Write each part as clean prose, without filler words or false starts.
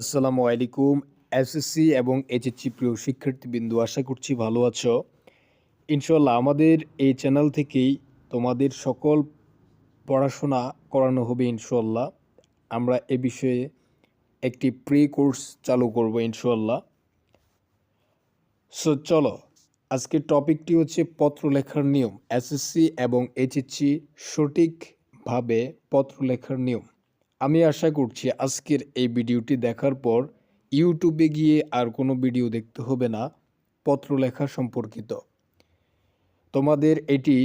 আসসালামু আলাইকুম। এসএসসি এবং এইচএসসি প্রিয় শিক্ষার্থীবৃন্দ, আশা করছি ভালো আছো। ইনশাআল্লাহ আমাদের এই চ্যানেল থেকেই তোমাদের সকল পড়াশোনা করানো হবে ইনশাআল্লাহ। আমরা এ বিষয়ে একটি প্রি কোর্স চালু করব ইনশাআল্লাহ। সো চলো, আজকের টপিকটি হচ্ছে পত্র লেখার নিয়ম। এসএসসি এবং এইচএসসি সঠিকভাবে পত্র লেখার নিয়ম। আমি আশা করছি আজকের এই ভিডিওটি দেখার পর ইউটিউবে গিয়ে আর কোনো ভিডিও দেখতে হবে না পত্র লেখা সম্পর্কিত। তোমাদের এটি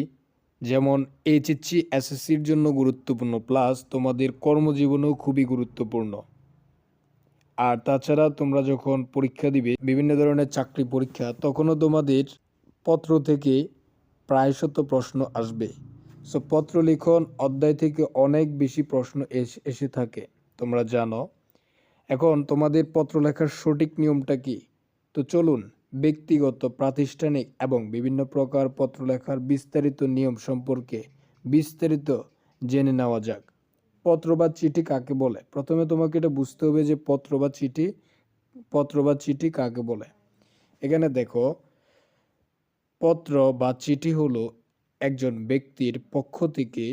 যেমন এইচএসসি এসএসসির জন্য গুরুত্বপূর্ণ, প্লাস তোমাদের কর্মজীবনেও খুবই গুরুত্বপূর্ণ। আর তাছাড়া তোমরা যখন পরীক্ষা দিবে, বিভিন্ন ধরনের চাকরি পরীক্ষা, তখনও তোমাদের পত্র থেকে প্রায়শত প্রশ্ন আসবে। সো পত্র লিখন অধ্যায় থেকে অনেক বেশি প্রশ্ন এসে থাকে, তোমরা জানো। এখন তোমাদের পত্র লেখার সঠিক নিয়মটা কি? তো চলুন ব্যক্তিগত, প্রাতিষ্ঠানিক এবং বিভিন্ন প্রকার পত্র লেখার বিস্তারিত নিয়ম সম্পর্কে বিস্তারিত জেনে নেওয়া যাক। পত্র বা চিঠি কাকে বলে? প্রথমে তোমাকে এটা বুঝতে হবে যে পত্র বা চিঠি কাকে বলে। এখানে দেখো, পত্র বা চিঠি হলো একজন ব্যক্তির পক্ষ থেকে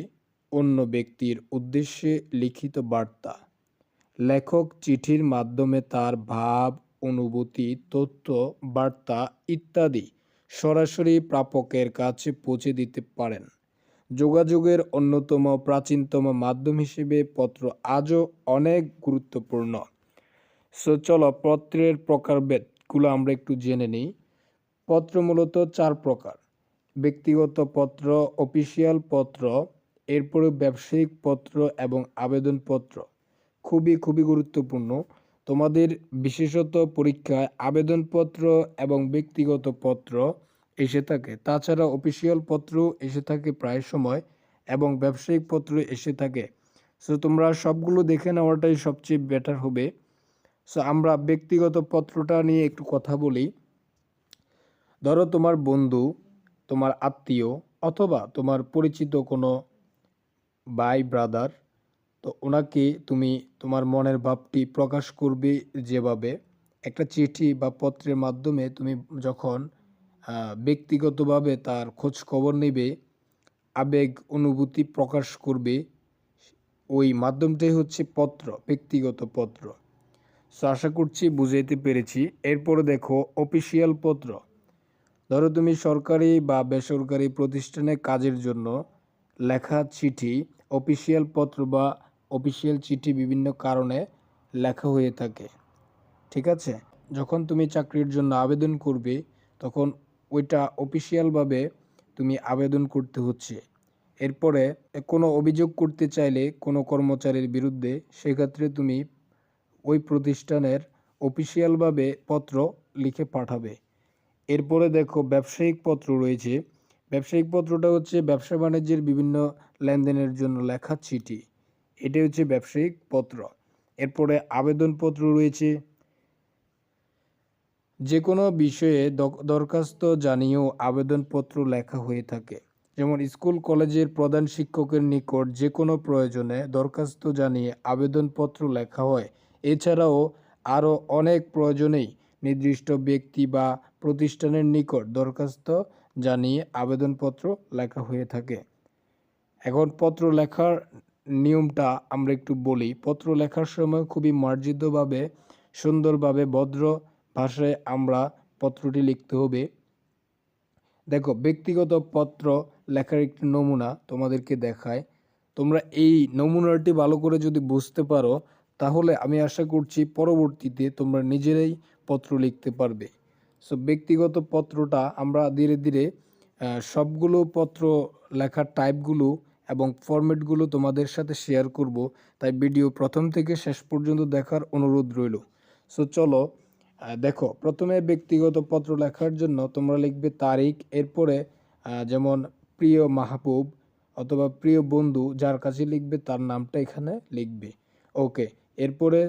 অন্য ব্যক্তির উদ্দেশ্যে লিখিত বার্তা। লেখক চিঠির মাধ্যমে তার ভাব, অনুভূতি, তথ্য, বার্তা ইত্যাদি সরাসরি প্রাপকের কাছে পৌঁছে দিতে পারেন। যোগাযোগের অন্যতম প্রাচীনতম মাধ্যম হিসেবে পত্র আজও অনেক গুরুত্বপূর্ণ। সো চলো পত্রের প্রকারভেদগুলো আমরা একটু জেনে নিই। পত্র মূলত 4 প্রকার: ব্যক্তিগত পত্র, অফিসিয়াল পত্র, এরপরে ব্যবসায়িক পত্র এবং আবেদনপত্র। খুবই গুরুত্বপূর্ণ। তোমাদের বিশেষত পরীক্ষায় আবেদনপত্র এবং ব্যক্তিগত পত্র এসে থাকে। তাছাড়া অফিসিয়াল পত্র এসে থাকে প্রায় সময় এবং ব্যবসায়িক পত্র এসে থাকে। সো তোমরা সবগুলো দেখে নেওয়াটাই সবচেয়ে বেটার হবে। সো আমরা ব্যক্তিগত পত্রটা নিয়ে একটু কথা বলি। ধরো তোমার বন্ধু, তোমার আত্মীয় অথবা তোমার পরিচিত কোনো ভাই ব্রাদার, তো ওনাকে তুমি তোমার মনের ভাবটি প্রকাশ করবে যেভাবে, একটা চিঠি বা পত্রের মাধ্যমে তুমি যখন ব্যক্তিগতভাবে তার খোঁজ খবর নেবে, আবেগ অনুভূতি প্রকাশ করবে, ওই মাধ্যমটাই হচ্ছে পত্র, ব্যক্তিগত পত্র। সো আশা করছি বুঝাইতে পেরেছি। এরপরে দেখো অফিসিয়াল পত্র। ধরো তুমি সরকারি বা বেসরকারি প্রতিষ্ঠানে কাজের জন্য লেখা চিঠি। অফিসিয়াল পত্র বা অফিসিয়াল চিঠি বিভিন্ন কারণে লেখা হয়ে থাকে, ঠিক আছে? যখন তুমি চাকরির জন্য আবেদন করবে, তখন ওইটা অফিসিয়ালভাবে তুমি আবেদন করতে হচ্ছে। এরপরে কোনো অভিযোগ করতে চাইলে কোনো কর্মচারীর বিরুদ্ধে, সেক্ষেত্রে তুমি ওই প্রতিষ্ঠানের অফিসিয়ালভাবে পত্র লিখে পাঠাবে। এরপরে দেখো ব্যবসায়িক পত্র রয়েছে। ব্যবসায়িক পত্রটা হচ্ছে ব্যবসা বাণিজ্যের বিভিন্ন লেনদেনের জন্য লেখা চিঠি, এটা হচ্ছে ব্যবসায়িক পত্র। এরপরে আবেদনপত্র রয়েছে। যে কোনো বিষয়ে দরখাস্ত জানিয়েও আবেদনপত্র লেখা হয়ে থাকে। যেমন স্কুল কলেজের প্রধান শিক্ষকের নিকট যে কোনো প্রয়োজনে দরখাস্ত জানিয়ে আবেদনপত্র লেখা হয়। এছাড়াও আরও অনেক প্রয়োজনেই নির্দিষ্ট ব্যক্তি বা প্রতিষ্ঠানের নিকট দরখাস্ত জানিয়ে আবেদনপত্র লেখা হয়ে থাকে। এখন পত্র লেখার নিয়মটা আমরা একটু বলি। পত্র লেখার সময় খুবই মার্জিতভাবে, সুন্দরভাবে, ভদ্র ভাষায় আমরা পত্রটি লিখতে হবে। দেখো ব্যক্তিগত পত্র লেখার একটি নমুনা তোমাদেরকে দেখায়। তোমরা এই নমুনাটি ভালো করে যদি বুঝতে পারো, তাহলে আমি আশা করছি পরবর্তীতে তোমরা নিজেরাই পত্র লিখতে পারবে। সো ব্যক্তিগত পত্রটা আমরা ধীরে ধীরে সবগুলো পত্র লেখার টাইপগুলো এবং ফরম্যাটগুলো তোমাদের সাথে শেয়ার করব। তাই ভিডিও প্রথম থেকে শেষ পর্যন্ত দেখার অনুরোধ রইল। সো চলো দেখো, প্রথমে ব্যক্তিগত পত্র লেখার জন্য তোমরা লিখবে তারিখ। এরপরে যেমন প্রিয় মাহবুব অথবা প্রিয় বন্ধু, যার কাছে লিখবে তার নামটা এখানে লিখবে। ওকে। এরপরে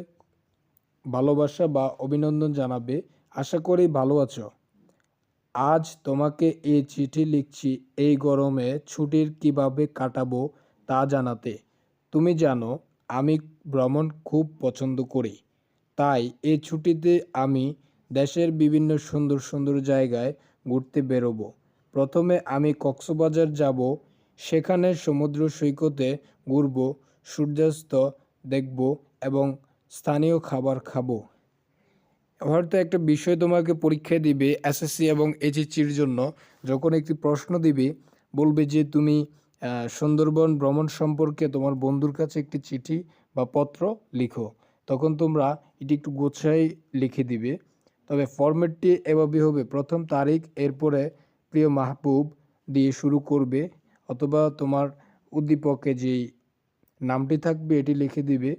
ভালোবাসা বা অভিনন্দন জানাবে, আশা করি ভালো আছো। আজ তোমাকে এই চিঠি লিখছি এই গরমে ছুটির কিভাবে কাটাবো তা জানাতে। তুমি জানো আমি ভ্রমণ খুব পছন্দ করি। তাই এই ছুটিতে আমি দেশের বিভিন্ন সুন্দর সুন্দর জায়গায় ঘুরতে বেরোবো। প্রথমে আমি কক্সবাজার যাব, সেখানে সমুদ্র সৈকতে ঘুরবো, সূর্যাস্ত দেখব এবং স্থানীয় খাবার খাবো। হয়তো একটা বিষয় তোমাকে পরীক্ষায় দিবে এসএসসি এবং এইচএসসির জন্য। যখন একটি প্রশ্ন দিবে, বলবে যে তুমি সুন্দরবন ভ্রমণ সম্পর্কে তোমার বন্ধুর কাছে একটি চিঠি বা পত্র লিখো। তখন তোমরা এটি একটু গোছায় লিখে দিবে। তবে ফরম্যাটটি এভাবে হবে: প্রথম তারিখ, এরপরে প্রিয় মাহবুব দিয়ে শুরু করবে, অথবা তোমার উদ্দীপকে যেই নামটি থাকবে এটি লিখে দিবে।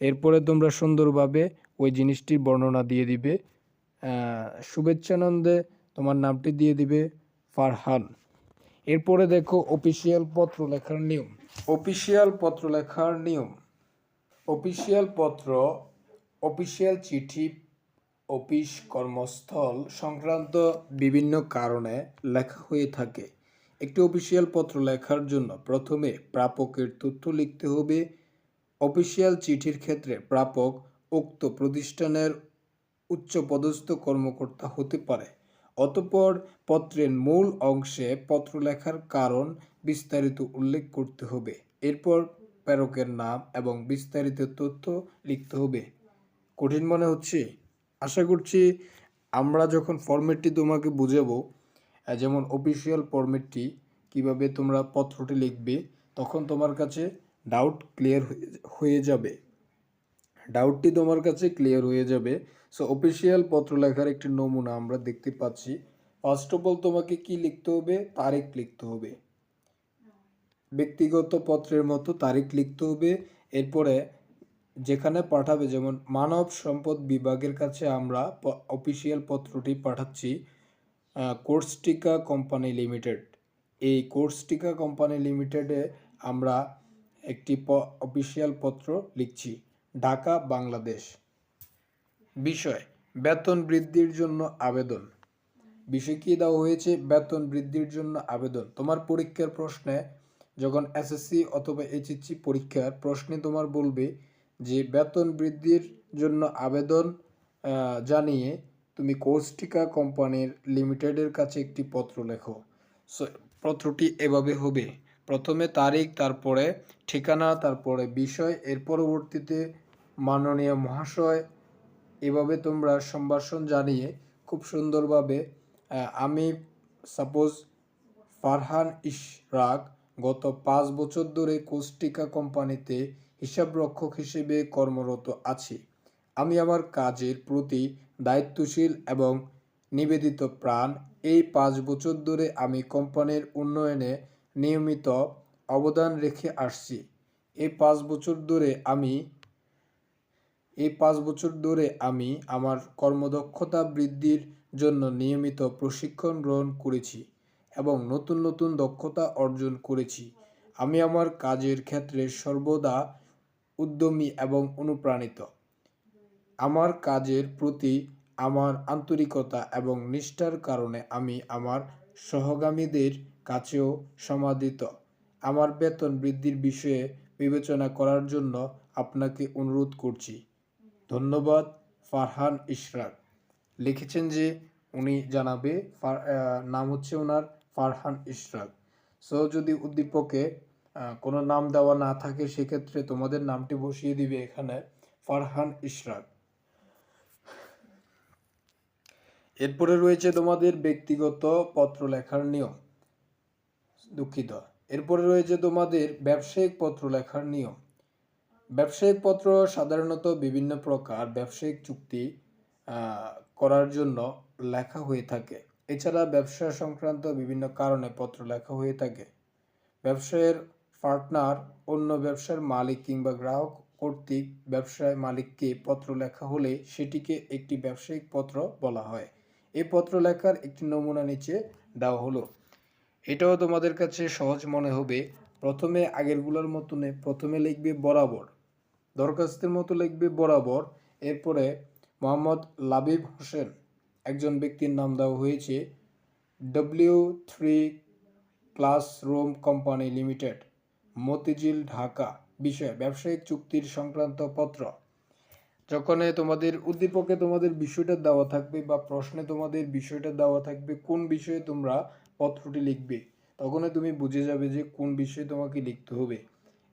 এরপরে তোমরা সুন্দরভাবে ওই জিনিসটির বর্ণনা দিয়ে দিবে। শুভেচ্ছানন্দে তোমার নামটি দিয়ে দিবে ফারহান। এরপরে দেখো অফিসিয়াল পত্র লেখার নিয়ম। অফিসিয়াল পত্র লেখার নিয়ম: অফিসিয়াল পত্র, অফিসিয়াল চিঠি অফিস কর্মস্থল সংক্রান্ত বিভিন্ন কারণে লেখা হয়ে থাকে। একটি অফিসিয়াল পত্র লেখার জন্য প্রথমে প্রাপকের তথ্য লিখতে হবে। অফিসিয়াল চিঠির ক্ষেত্রে প্রাপক উক্ত প্রতিষ্ঠানের উচ্চপদস্থ কর্মকর্তা হতে পারে। অতঃপর পত্রের মূল অংশে পত্র লেখার কারণ বিস্তারিত উল্লেখ করতে হবে। এরপর প্রেরকের নাম এবং বিস্তারিত তথ্য লিখতে হবে। কঠিন মনে হচ্ছে? আশা করছি আমরা যখন ফরম্যাটটি তোমাকে বুঝাবো, যেমন অফিসিয়াল ফরম্যাটটি কিভাবে তোমরা পত্রটি লিখবে, তখন তোমার কাছে ডাউট ক্লিয়ার হয়ে যাবে। ডাউটটি তোমার কাছে ক্লিয়ার হয়ে যাবে। সো অফিসিয়াল পত্র লেখার একটি নমুনা আমরা দেখতে পাচ্ছি। ফার্স্ট অফ অল তোমাকে কি লিখতে হবে? তারিখ লিখতে হবে। ব্যক্তিগত পত্রের মতো তারিখ লিখতে হবে। এরপরে যেখানে পাঠাবে, যেমন মানব সম্পদ বিভাগের কাছে আমরা অফিসিয়াল পত্রটি পাঠাচ্ছি কোর্সটিকা কোম্পানি লিমিটেড। এই কোর্সটিকা কোম্পানি লিমিটেডে আমরা একটি অফিসিয়াল পত্র লিখছি, ঢাকা, বাংলাদেশ। বিষয়: বেতন বৃদ্ধির জন্য আবেদন। বিষয় কি দেওয়া হয়েছে? বেতন বৃদ্ধির জন্য আবেদন। তোমার পরীক্ষার প্রশ্নে যখন এসএসসি অথবা এইচএসসি পরীক্ষার প্রশ্নে তোমার বলবে যে বেতন বৃদ্ধির জন্য আবেদন জানিয়ে তুমি কোর্সটিকা কোম্পানির লিমিটেডের কাছে একটি পত্র লেখো। সো পত্রটি এভাবে হবে: প্রথমে তারিখ, তারপরে ঠিকানা, তারপরে বিষয়, এর পরবর্তীতে মাননীয় মহাশয়। এভাবে তোমরা সম্ভাষণ জানিয়ে খুব সুন্দরভাবে আমি সাপোজ ফারহান ইশরাক গত 5 বছর ধরে কোস্টিকা কোম্পানিতে হিসাবরক্ষক হিসেবে কর্মরত আছি। আমি আমার কাজের প্রতি দায়িত্বশীল এবং নিবেদিত প্রাণ। এই 5 বছর ধরে আমি কোম্পানির উন্নয়নে নিয়মিত অবদান রেখে আসছি। এই 5 বছর ধরে আমি আমার কর্মদক্ষতা বৃদ্ধির জন্য নিয়মিত প্রশিক্ষণ গ্রহণ করেছি এবং নতুন নতুন দক্ষতা অর্জন করেছি। আমি আমার কাজের ক্ষেত্রে সর্বদা উদ্যমী এবং অনুপ্রাণিত। আমার কাজের প্রতি আমার আন্তরিকতা এবং নিষ্ঠার কারণে আমি আমার সহগামীদের কাছেও সমাদৃত। আমার বেতন বৃদ্ধির বিষয়ে বিবেচনা করার জন্য আপনাকে অনুরোধ করছি। ধন্যবাদ, ফারহান ইশরাক। লিখেছেন যে উনি জানাবে, নাম হচ্ছে ওনার ফারহান ইশরাক। সো যদি উদ্দীপকে কোনো নাম দেওয়া না থাকে, সেক্ষেত্রে তোমাদের নামটি বসিয়ে দিবে এখানে ফারহান ইশরাক। এরপরে রয়েছে তোমাদের ব্যক্তিগত পত্র লেখার নিয়ম। দুঃখিত, এরপরে রয়েছে তোমাদের ব্যবসায়িক পত্র লেখার নিয়ম। ব্যবসায়িক পত্র সাধারণত বিভিন্ন প্রকার ব্যবসায়িক চুক্তি করার জন্য লেখা হয়ে থাকে। এছাড়া ব্যবসা সংক্রান্ত বিভিন্ন কারণে পত্র লেখা হয়ে থাকে। ব্যবসায়ের পার্টনার, অন্য ব্যবসার মালিক কিংবা গ্রাহক কর্তৃক ব্যবসায় মালিককে পত্র লেখা হলে সেটিকে একটি ব্যবসায়িক পত্র বলা হয়। এই পত্র লেখার একটি নমুনা নিচে দেওয়া হলো। এটাও তোমাদের কাছে সহজ মনে হবে। প্রথমে আগেরগুলোর মতনে প্রথমে লিখবে বরাবর, দরখাস্তের মতো লিখবে বরাবর। এরপরে মোহাম্মদ লাবিব হোসেন, একজন ব্যক্তির নাম দেওয়া হয়েছে, W3 classroom company limited, Motijheel, Dhaka. বিষয়: ব্যবসায়িক চুক্তির সংক্রান্ত পত্র। যখন তোমাদের উদ্দীপকে তোমাদের বিষয়টা দেওয়া থাকবে বা প্রশ্নে তোমাদের বিষয়টা দেওয়া থাকবে কোন বিষয়ে তোমরা পত্রটি লিখবে, তখনই তুমি বুঝে যাবে যে কোন বিষয়ে তোমাকে লিখতে হবে।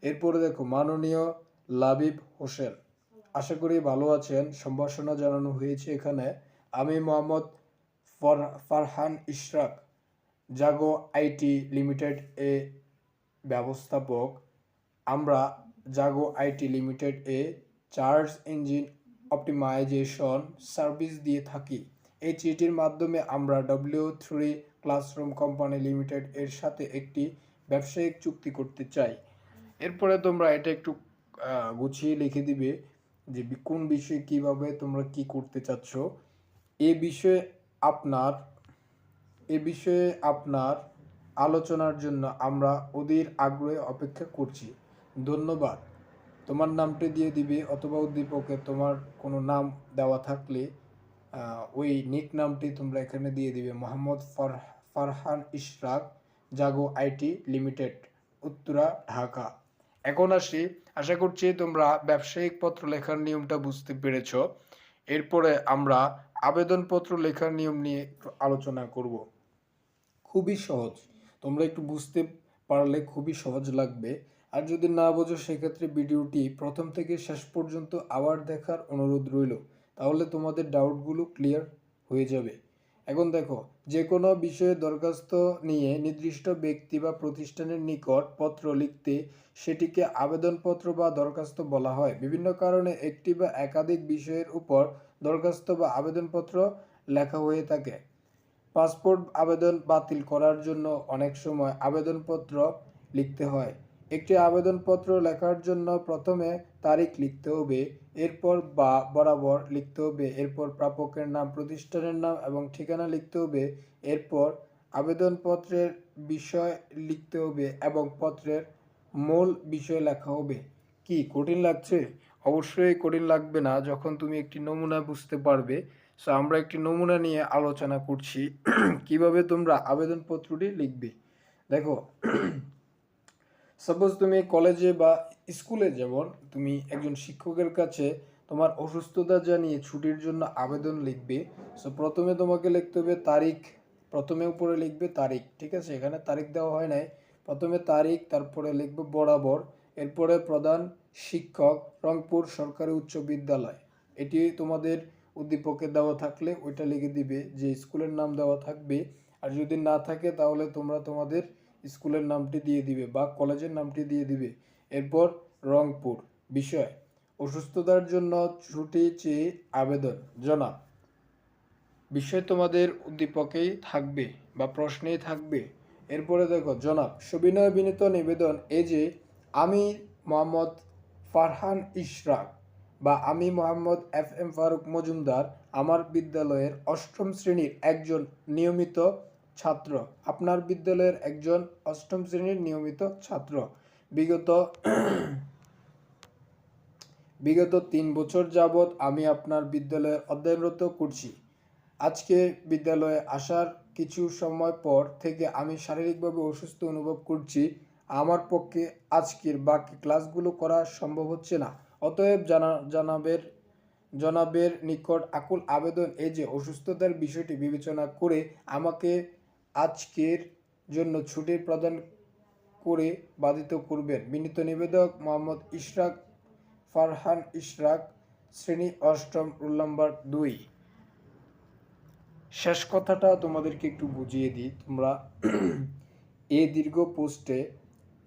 এরপরে দেখো মাননীয় লাবিব হোসেন, আশা করি ভালো আছেন। সম্ভাষণা জানানো হয়েছে এখানে। আমি মোহাম্মদ ফারহান ইশরাক, জাগো আইটি লিমিটেড এ ব্যবস্থাপক। আমরা জাগো আইটি লিমিটেড এ সার্চ ইঞ্জিন অপটিমাইজেশন সার্ভিস দিয়ে থাকি। এই চিঠির মাধ্যমে আমরা W3 ক্লাসরুম কোম্পানি লিমিটেড এর সাথে একটি ব্যবসায়িক চুক্তি করতে চাই। এরপরে তোমরা এটা একটু গুছিয়ে লিখে দিবে যে কোন বিষয়ে কিভাবে তোমরা কি করতে চাচ্ছ। এ বিষয়ে আপনার আলোচনার জন্য আমরা অধীর আগ্রহে অপেক্ষা করছি। ধন্যবাদ। তোমার নামটি দিয়ে দিবে, অথবা উদ্দীপকে তোমার কোনো নাম দেওয়া থাকলে ওই নিক নামটি তোমরা এখানে দিয়ে দিবে। Mohammad Farhan Ishraq, Jago IT limited, Uttara, Dhaka. এখন আসি, আশা করছি তোমরা ব্যবসায়িক পত্র লেখার নিয়মটা বুঝতে পেরেছ। এরপরে আমরা আবেদনপত্র লেখার নিয়ম নিয়ে একটু আলোচনা করব। খুবই সহজ, তোমরা একটু বুঝতে পারলে খুবই সহজ লাগবে। আর যদি না বোঝো সেক্ষেত্রে ভিডিওটি প্রথম থেকে শেষ পর্যন্ত আবার দেখার অনুরোধ রইল, তাহলে তোমাদের ডাউটগুলো ক্লিয়ার হয়ে যাবে। এখন দেখো, যে কোনো বিষয়ে দরখাস্ত নিয়ে নির্দিষ্ট ব্যক্তি বা প্রতিষ্ঠানের নিকট পত্র লিখতে সেটিকে আবেদনপত্র বা দরখাস্ত বলা হয়। বিভিন্ন কারণে একটি বা একাধিক বিষয়ের উপর দরখাস্ত বা আবেদনপত্র লেখা হয়ে থাকে। পাসপোর্ট আবেদন বাতিল করার জন্য অনেক সময় আবেদনপত্র লিখতে হয়। একটি আবেদনপত্র লেখার জন্য প্রথমে তারিখ লিখতে হবে, এরপর বা বরাবর লিখতে হবে, এরপর প্রাপকের নাম, প্রতিষ্ঠানের নাম এবং ঠিকানা লিখতে হবে, এরপর আবেদনপত্রের বিষয় লিখতে হবে এবং পত্রের মূল বিষয় লেখা হবে। কি কঠিন লাগছে? অবশ্যই কঠিন লাগবে না যখন তুমি একটি নমুনা বুঝতে পারবে। সো আমরা একটি নমুনা নিয়ে আলোচনা করছি কিভাবে তোমরা আবেদনপত্রটি লিখবে। দেখো, সাপোজ তুমি কলেজে বা স্কুলে, যেমন তুমি একজন শিক্ষকের কাছে তোমার অসুস্থতা জানিয়ে ছুটির জন্য আবেদন লিখবে। সো প্রথমে তোমাকে লিখতে হবে তারিখ, প্রথমে উপরে লিখবে তারিখ, ঠিক আছে? এখানে তারিখ দেওয়া হয় নাই, প্রথমে তারিখ, তারপরে লিখবে বরাবর, এরপরে প্রধান শিক্ষক, রংপুর সরকারি উচ্চ বিদ্যালয়। এটি তোমাদের উদ্দীপকে দেওয়া থাকলে ওইটা লিখে দিবে, যে স্কুলের নাম দেওয়া থাকবে। আর যদি না থাকে তাহলে তোমরা তোমাদের স্কুলের নামটি দিয়ে দিবে বা কলেজের নামটি দিয়ে দিবে। এরপর রংপুর, বিষয় অসুস্থতার জন্য ছুটি চেয়ে আবেদন, জনাব। বিষয় তোমাদের উদ্দীপকেই থাকবে বা প্রশ্নেই থাকবে। এরপরে দেখো, জনাব, সবিনয় বিনীত নিবেদন এই যে আমি মোহাম্মদ ফারহান ইশরাক বা আমি মোহাম্মদ FM ফারুক মজুমদার আমার বিদ্যালয়ের অষ্টম শ্রেণীর একজন নিয়মিত ছাত্র। আপনার বিদ্যালয়ের একজন অষ্টম শ্রেণীর নিয়মিত ছাত্র। বিগত 3 বছর যাবৎ আমি আপনার বিদ্যালয়ে অধ্যয়নরত করছি। আজকে বিদ্যালয়ে আসার কিছু সময় পর থেকে আমি শারীরিকভাবে অসুস্থ অনুভব করছি। আমার পক্ষে আজকের বাকি ক্লাসগুলো করা সম্ভব হচ্ছে না। অতএব জনাবের নিকট আকুল আবেদন এই যে অসুস্থতার বিষয়টি বিবেচনা করে আমাকে আজকের জন্য ছুটি প্রদান করে বাধিত করবেন। বিনীত নিবেদক মোহাম্মদ ফারহান ইশরাক, শ্রেণী অষ্টম, রোল নাম্বার 2। শেষ কথাটা তোমাদেরকে একটু বুঝিয়ে দিই। তোমরা এই দীর্ঘ পোস্টে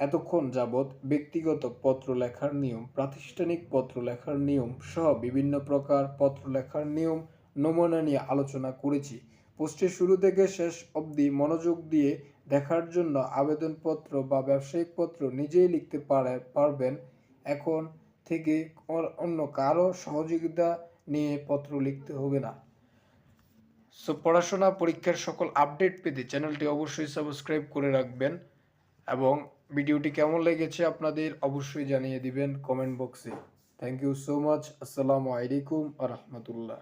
এতক্ষণ যাবৎ ব্যক্তিগত পত্র লেখার নিয়ম, প্রাতিষ্ঠানিক পত্র লেখার নিয়ম সহ বিভিন্ন প্রকার পত্র লেখার নিয়ম নমুনা নিয়ে আলোচনা করেছি। পোস্টের শুরু থেকে শেষ অবধি মনোযোগ দিয়ে দেখার জন্য আবেদনপত্র বা ব্যবসায়িক পত্র নিজেই লিখতে পারবেন। এখন থেকে অন্য কারো সহযোগিতা নিয়ে পত্র লিখতে হবে না। সো পড়াশোনা পরীক্ষার সকল আপডেট পেতে চ্যানেলটি অবশ্যই সাবস্ক্রাইব করে রাখবেন এবং ভিডিওটি কেমন লেগেছে আপনাদের অবশ্যই জানিয়ে দিবেন কমেন্ট বক্সে। Thank you so much. আসসালামু আলাইকুম ওয়া রাহমাতুল্লাহ।